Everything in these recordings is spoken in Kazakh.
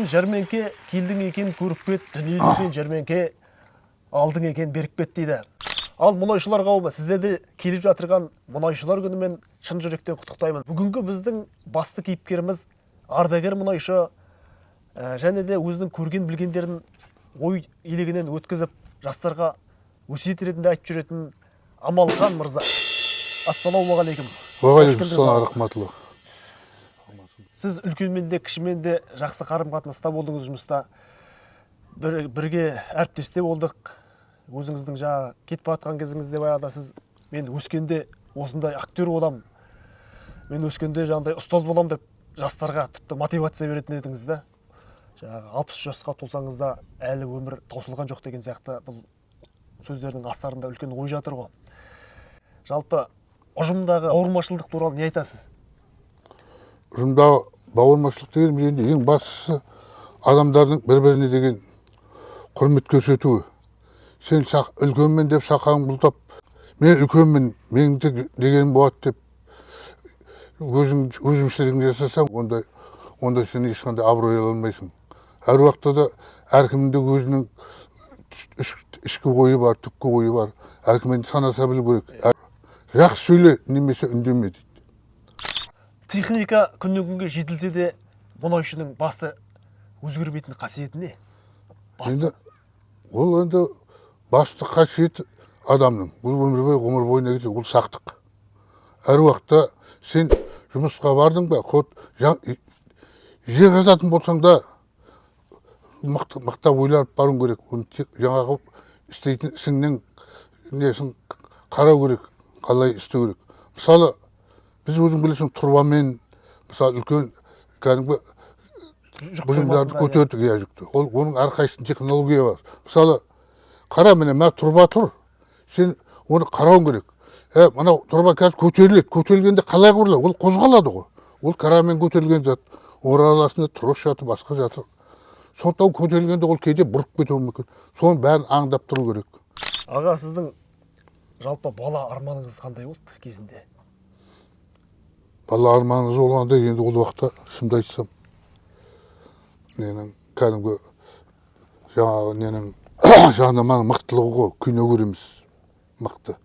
жәрменке келдің екен көріп кет, дүниеден жәрменке алдың екен беріп кет дейді. Ал мұнайшылар қауымы, сіздерді келіп жатырған мұнайшылар күнімен шын жүректен құттықтаймын. Бүгінгі біздің басты кейіпкеріміз ардагер мұнайшы, және де өзінің көрген білгендерін ой елегінен өткізіп, жастарға өсиет ретінде айтып жүретін Амалхан мырза. Ассалаумағалейкум. Уағалейкум, рахматуллах. Сіз үлкенмен де кішімен де жақсы қарым-қатынаста болдыңыз жұмыста. Бірге әріптесте болдық. Өзіңіздің жаңа кетіп жатқан кезіңізде баяғыда сіз мен өскенде осындай актер боламын, мен өскенде жаңағыдай ұстаз боламын деп жастарға тіпті мотивация беретін едіңіз да. Жаңағы 60 жасқа толсаңыз да әлі өмір таусылған жоқ деген сияқты бұл сөздердің астарында үлкен ой жатыр ғой. Жалпы ұжымдағы бауырмашылдық туралы не айтасыз? Ұжымдағы бауырмашылық деген ең бастысы адамдардың бір-біріне деген құрмет көрсетуі. Сен үлкенмен деп сақаң бұлтап, мен үлкенмен, мен дегенім болады деп өзімшілігіңді жасасаң, онда сен ешқандай абырой ала алмайсың. Әр уақытта да әркімде өзінің ішкі ойы бар, түпкі ойы бар. Әркіммен санаса білу керек. Жақсы сөйле, немесе үндеме дейді. Техника күннен күнге жетілсе де, мұнайшының басты өзгермейтін қасиеті не? Ол енді басты қасиет адамның. Бұл өмір бойына кетеді, ол сақтық. Әр уақытта сен жұмысқа бардың ба, жер қазатын болсаң да мықтап ойланып баруың керек. Жаңағы істейтін ісіңнің несін қарау керек, қалай істеу керек. Мысалы, біз өзің білесің тұрбамен, мысалы үлкен кәдімгі бұжымдарды көтердік жүкті. Оның әрқайсының технология бар. Мысалы, қара міне, тұрба тұр, сен оны қарауың керек. Мынау тұрба қазір көтеріледі, көтерілгенде қалай құрылады? Ол қозғалады ғой. Ол қарамен көтерілген зат. Ораласында тұрыш жатыр, басқа жатыр. Сондықтан көтерілгенде ол кейде бұрып кетуі мүмкін. Соның бәрін аңдап тұру керек. Аға, сіздің жалпы бала арманыңыз қандай болды кезінде? Бала арманыңыз болғанда, енді ол уақытта шынымды айтсам, ненің кәдімгі жаңағы ненің жанаманың мықтылығы ғой, кино көреміз, мықты.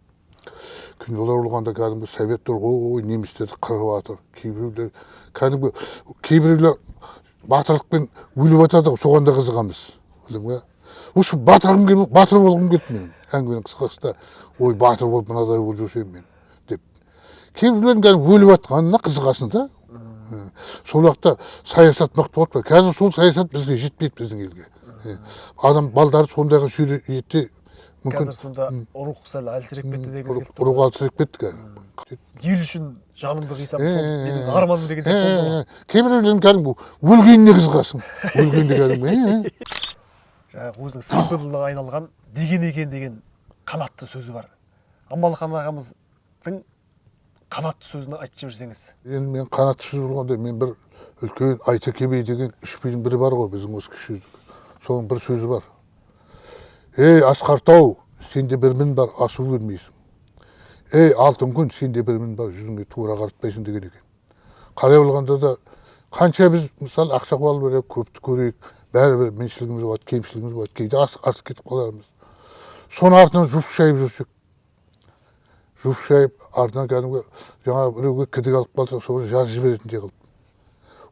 Кинолар болғанда кәдімгі советтер ғой, немістерді қырып жатыр. Кейбіреулер кәдімгі кейбіреулер батырлықпен өліп жатады, соған да қызығамыз. Осы батыр болғым келді мен. Әңгіменің қысқасы, ой, батыр болып мынадай болып жүрсем мен деп. Кейбіреулердің кәдімгі өліп жатқанына қызығасың да. Сол уақытта саясат мықты болды. Қазір сол саясат бізге жетпейді, біздің елге. Адам балдары сондайға жетті. Қазір сонда рух сәл әлсіреп кетті дегіңіз келді. Рух әлсіреп кетті қазір. Ел үшін жанымды қисам, менің арманым деген сияқты болды ғой. Кейбіреулердің кәдімгі өлгеніне қызығасың. Өлгенде кәдімгі. Жаңағы өзінің символына айналған деген екен деген қанатты сөзі бар. Амалхан ағамыздың қанатты сөзін айтып жіберсеңіз. Енді мен қанатты сөз болғанда, мен бір үлкен Айтакебей деген 3 фильм бірі бар ғой, біздің осы кіші. Соның бір сөзі бар. Ей, Асқартау, сенде бір мін бар, асу көрмейсің. Ей, алтын күн, сенде бір мін бар, жүзіңе тура қаратпайсың деген екен. Қалай болғанда да, қанша біз, мысалы, ақша қуалып беріп, көпті көрейік, бәрібір меншілігіміз болады, кемшілігіміз болады, кейде артық кетіп қалармыз. Соның артынан жуып шайып жүрсек. Жуып шайып, артынан кәдімгі, жаңа біреуге кідік алып қалсақ, соны жазып жіберетіндей қылып.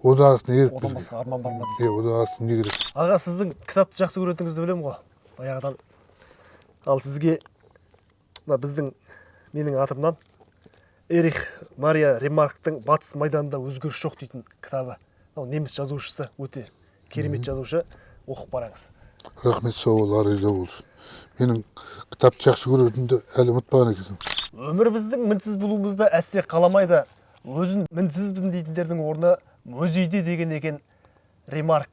Одан артынан еріп одан басқа арман бар ма дейсіз? Одан артынан не керек? Аға, сіздің кітапты жақсы көретініңізді білемін ғой, баяғыдан. Ал сізге біздің менің атымнан Эрих Мария Ремарктың «Батыс майданында өзгеріс жоқ» дейтін кітабы. Неміс жазушысы, өте керемет жазушы, оқып бараңыз. Рахмет, сау бол, арызда болсын. Менің кітапты жақсы көретінді әлі ұмытпаған екенсің. Өмір біздің мінсіз болуымызды әсте қаламайды. Өзін мінсізбін дейтіндердің орны музейде деген екен Ремарк.